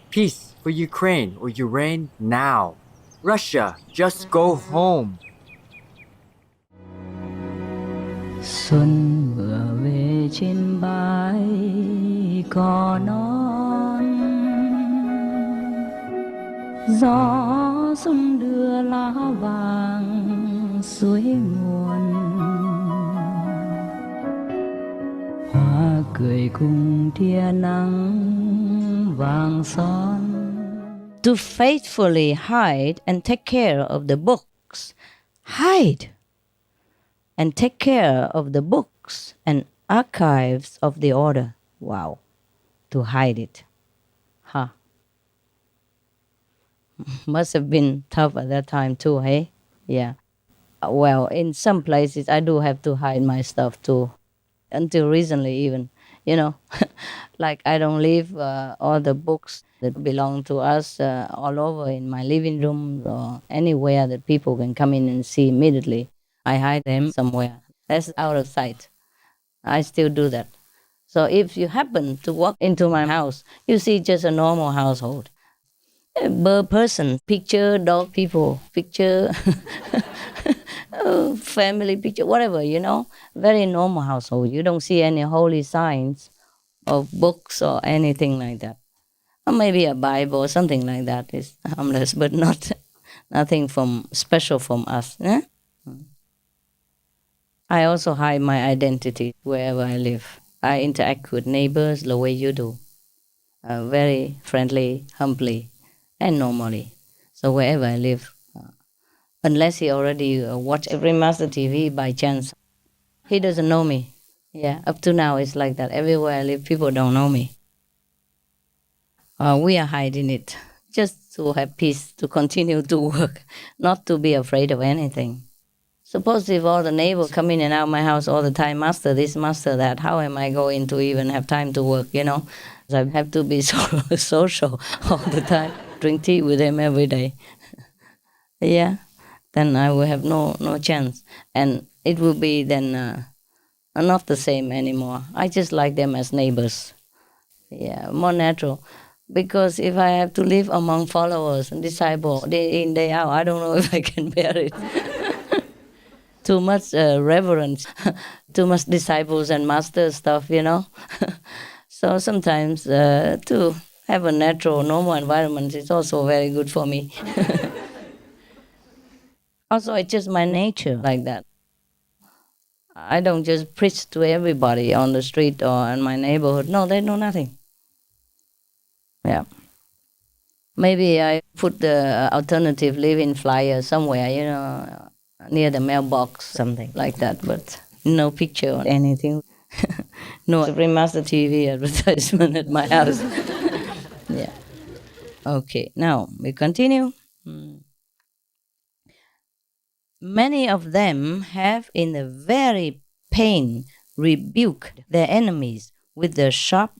Peace for Ukraine or Ukraine now. Russia, just go home. Xuân vừa về trên bãi cỏ non, gió rung đưa lá vàng suối nguồn, hoa cười cùng tia nắng vàng son. To faithfully hide and take care of the books. Hide and take care of the books and archives of the order. Wow, to hide it. Huh. Must have been tough at that time too, hey? Yeah. Well, in some places I do have to hide my stuff too. Until recently even, you know. Like I don't leave all the books that belong to us all over in my living room or anywhere that people can come in and see immediately. I hide them somewhere. That's out of sight. I still do that. So if you happen to walk into my house, you see just a normal household. A bird person, picture, dog people, picture, family picture, whatever, you know. Very normal household. You don't see any holy signs of books or anything like that. Or maybe a Bible or something like that is harmless, but not nothing from special from us. Eh? I also hide my identity wherever I live. I interact with neighbors the way you do, very friendly, humbly, and normally. So wherever I live, unless he already watch every Master TV by chance, he doesn't know me. Yeah, up to now it's like that. Everywhere I live, people don't know me. We are hiding it just to have peace, to continue to work, not to be afraid of anything. Suppose if all the neighbors come in and out my house all the time, master this, master that, how am I going to even have time to work, you know? I have to be so social all the time, drink tea with them every day. Yeah, then I will have no chance. And it will be then not the same anymore. I just like them as neighbors. Yeah, more natural. Because if I have to live among followers and disciples day in, day out, I don't know if I can bear it. Too much reverence, too much disciples and master stuff, you know. So sometimes to have a natural, normal environment is also very good for me. Also, it's just my nature like that. I don't just preach to everybody on the street or in my neighborhood. No, they know nothing. Yeah. Maybe I put the alternative living flyer somewhere, you know, near the mailbox, something like that, but no picture or anything. No every Master TV advertisement at my house. Yeah. Okay, now we continue. Many of them have in the very pain rebuked their enemies with the sharp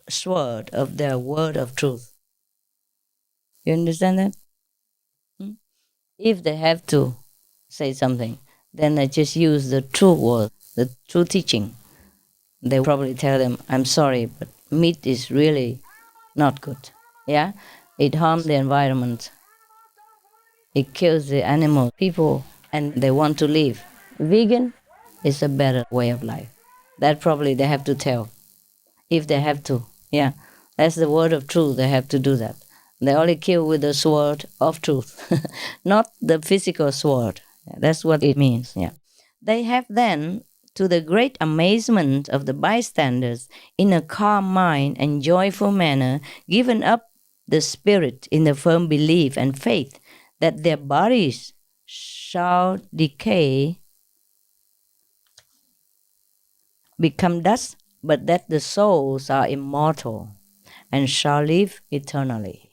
sword of their word of truth. You understand that? If they have to say something, then they just use the true word, the true teaching. They probably tell them, I'm sorry, but meat is really not good. Yeah? It harms the environment. It kills the animal, people, and they want to live. Vegan is a better way of life. That probably they have to tell. If they have to. Yeah. That's the word of truth. They have to do that. They only kill with the sword of truth, not the physical sword. That's what it means. Yeah. They have then, to the great amazement of the bystanders, in a calm mind and joyful manner, given up the spirit in the firm belief and faith that their bodies shall decay, become dust, but that the souls are immortal and shall live eternally.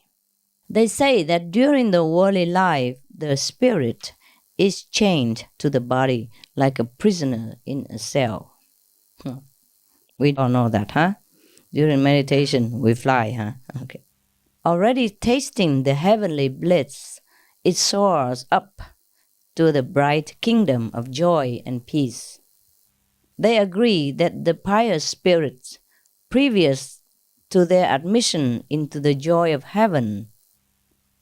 They say that during the worldly life, the spirit is chained to the body like a prisoner in a cell. We all know that, huh? During meditation, we fly, huh? Okay. Already tasting the heavenly bliss, it soars up to the bright kingdom of joy and peace. They agree that the pious spirits, previous to their admission into the joy of heaven,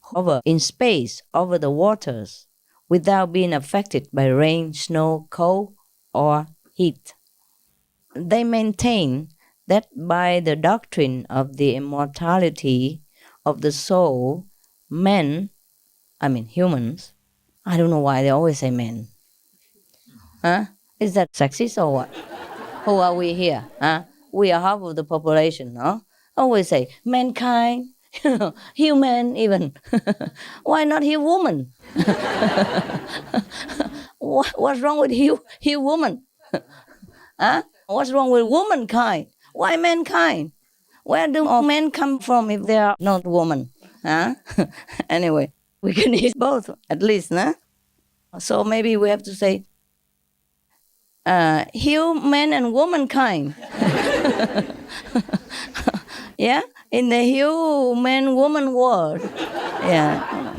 hover in space over the waters without being affected by rain, snow, cold, or heat. They maintain that by the doctrine of the immortality of the soul, humans, I don't know why they always say men. Huh? Is that sexist or what? Who are we here? Huh? We are half of the population, no? Always say mankind, human even. Why not human? What's wrong with human? Huh? What's wrong with womankind? Why mankind? Where do all men come from if they are not woman? Huh? Anyway, we can use both at least, nah? So maybe we have to say human and womankind. Yeah, in the human woman world. Yeah.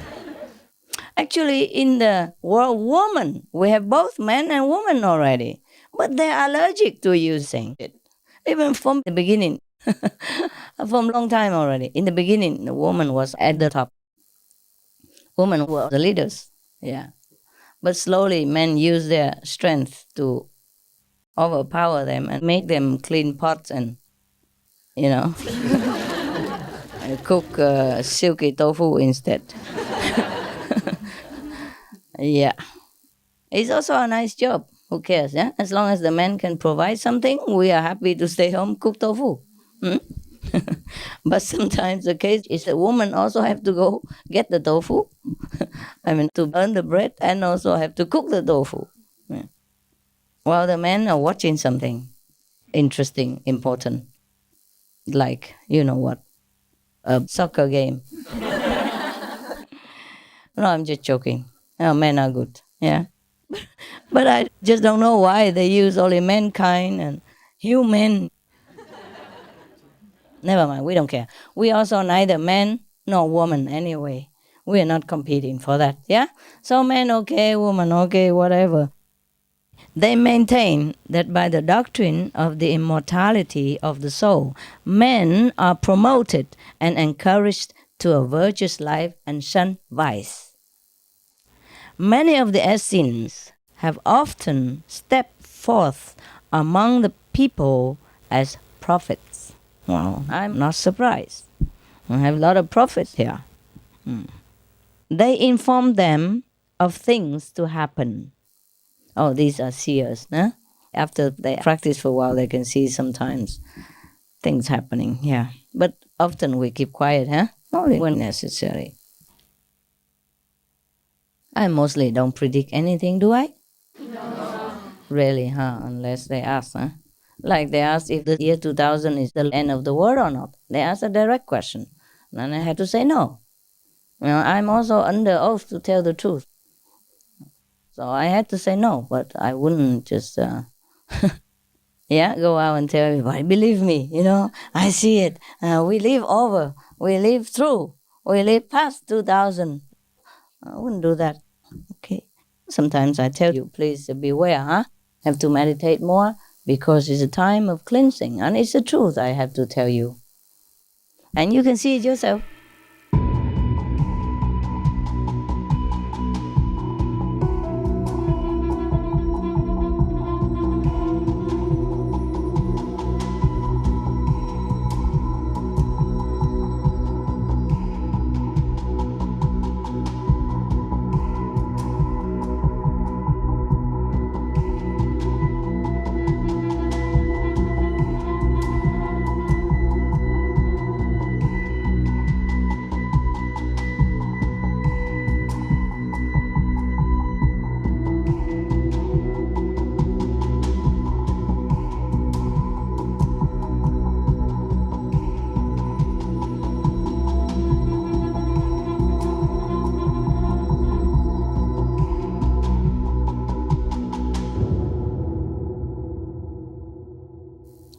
Actually, in the world woman, we have both men and woman already, but they are allergic to using it, even from the beginning, from long time already. In the beginning, the woman was at the top. Women were the leaders. Yeah, but slowly, men use their strength to overpower them and make them clean pots and, you know, cook silky tofu instead. Yeah. It's also a nice job. Who cares? Yeah? As long as the man can provide something, we are happy to stay home, cook tofu. Hmm? But sometimes the case is the woman also have to go get the tofu. To earn the bread and also have to cook the tofu. Yeah. While the men are watching something interesting, important, like, you know what, a soccer game. No, I'm just joking. Oh, men are good. Yeah. But I just don't know why they use only mankind and human. Never mind, we don't care. We also neither man nor woman anyway. We are not competing for that, yeah? So man okay, woman okay, whatever. They maintain that by the doctrine of the immortality of the soul, men are promoted and encouraged to a virtuous life and shun vice. Many of the Essenes have often stepped forth among the people as prophets. Well, I'm not surprised. I have a lot of prophets here. They inform them of things to happen. Oh, these are seers, huh? After they practice for a while, they can see sometimes things happening, yeah. But often we keep quiet, huh? Only when necessary. I mostly don't predict anything, do I? Really, huh? Unless they ask, huh? Like they asked if the year 2000 is the end of the world or not. They asked a direct question. And I had to say no. I'm also under oath to tell the truth. So I had to say no, but I wouldn't just, go out and tell everybody, believe me, I see it. We live over, we live through, we live past 2000. I wouldn't do that. Okay. Sometimes I tell you, please beware, huh? Have to meditate more because it's a time of cleansing. And it's the truth I have to tell you. And you can see it yourself.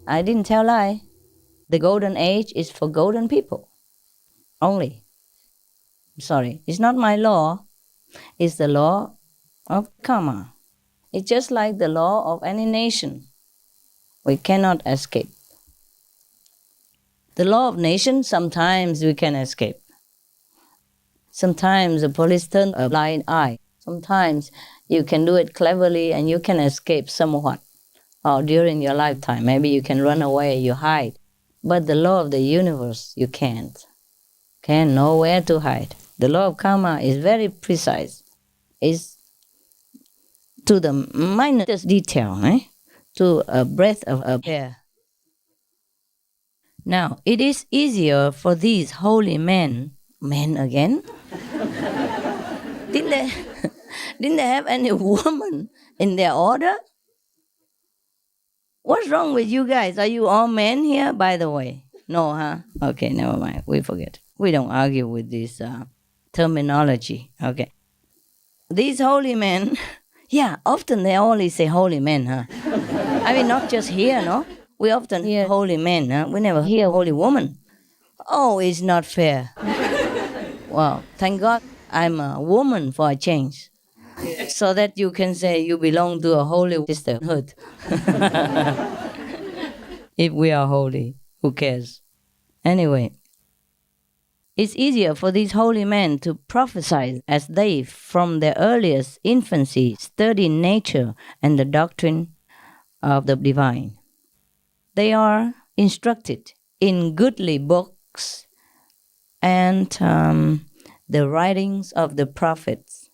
I didn't tell lie. The golden age is for golden people only. Sorry, it's not my law. It's the law of karma. It's just like the law of any nation. We cannot escape. The law of nations, sometimes we can escape. Sometimes the police turn a blind eye. Sometimes you can do it cleverly and you can escape somewhat. Or during your lifetime, maybe you can run away, you hide. But the law of the universe, you can't. Can nowhere to hide. The law of karma is very precise. It's to the minutest detail, to a breath of a hair. Now, it is easier for these holy men again? didn't, they, didn't they have any woman in their order? What's wrong with you guys? Are you all men here, by the way? No, huh? Okay, never mind. We forget. We don't argue with this terminology. Okay. These holy men, yeah, often they only say holy men, huh? I mean, not just here, no? We often hear holy men, huh? We never hear holy woman. Oh, it's not fair. Well, thank God I'm a woman for a change. So that you can say you belong to a holy sisterhood. If we are holy, who cares? Anyway, it's easier for these holy men to prophesy as they, from their earliest infancy, study nature and the doctrine of the divine. They are instructed in goodly books and the writings of the prophets,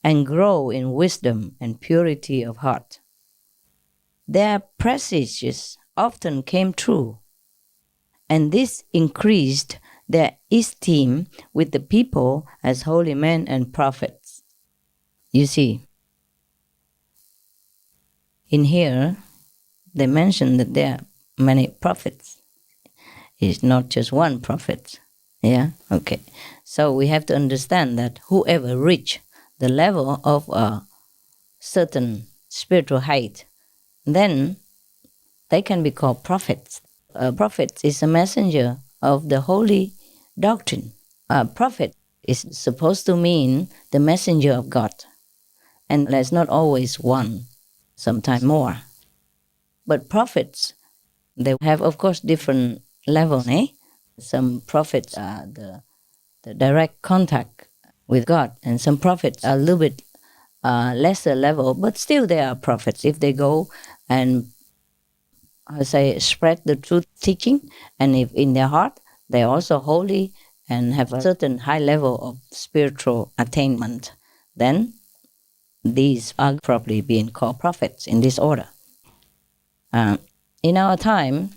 and grow in wisdom and purity of heart. Their presages often came true, and this increased their esteem with the people as holy men and prophets. You see, in here, they mention that there are many prophets. It's not just one prophet. Yeah? Okay. So we have to understand that whoever reach the level of a certain spiritual height, then they can be called prophets. A prophet is a messenger of the holy doctrine. A prophet is supposed to mean the messenger of God. And there's not always one, sometimes more. But prophets, they have, of course, different levels. Some prophets are the direct contact with God, and some prophets are a little bit lesser level, but still they are prophets. If they go and spread the truth teaching, and if in their heart they're also holy and have a certain high level of spiritual attainment, then these are probably being called prophets in this order. In our time,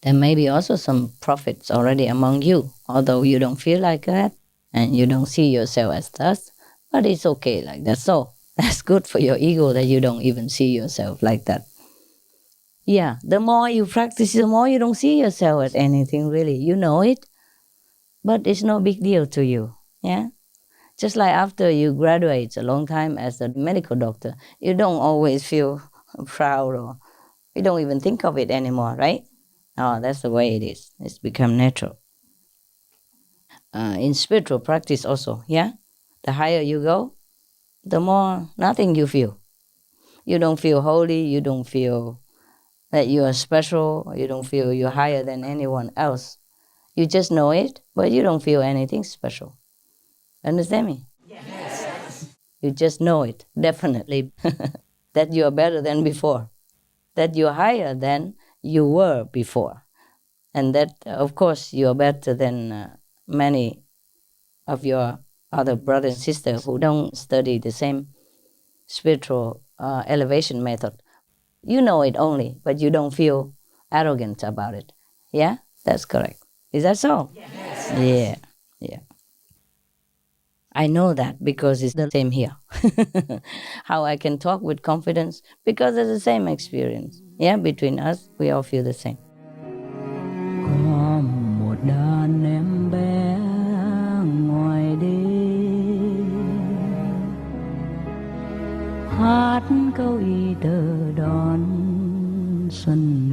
there may be also some prophets already among you, although you don't feel like that and you don't see yourself as thus, but it's okay like that. So that's good for your ego that you don't even see yourself like that. Yeah, the more you practice, the more you don't see yourself as anything really. You know it, but it's no big deal to you. Yeah? Just like after you graduate a long time as a medical doctor, you don't always feel proud or you don't even think of it anymore, right? Oh, that's the way it is. It's become natural. In spiritual practice also, yeah? The higher you go, the more nothing you feel. You don't feel holy, you don't feel that you are special, you don't feel you're higher than anyone else. You just know it, but you don't feel anything special. Understand me? Yes. You just know it, definitely, that you are better than before, that you're higher than you were before, and that, of course, you are better than many of your other brothers and sisters who don't study the same spiritual elevation method. You know it only, but you don't feel arrogant about it. Yeah? That's correct. Is that so? Yes. Yeah. I know that because it's the same here. How I can talk with confidence because it's the same experience. Yeah, between us, we all feel the same. Có một đàn em bé ngoài đê hát câu y tơ đón xuân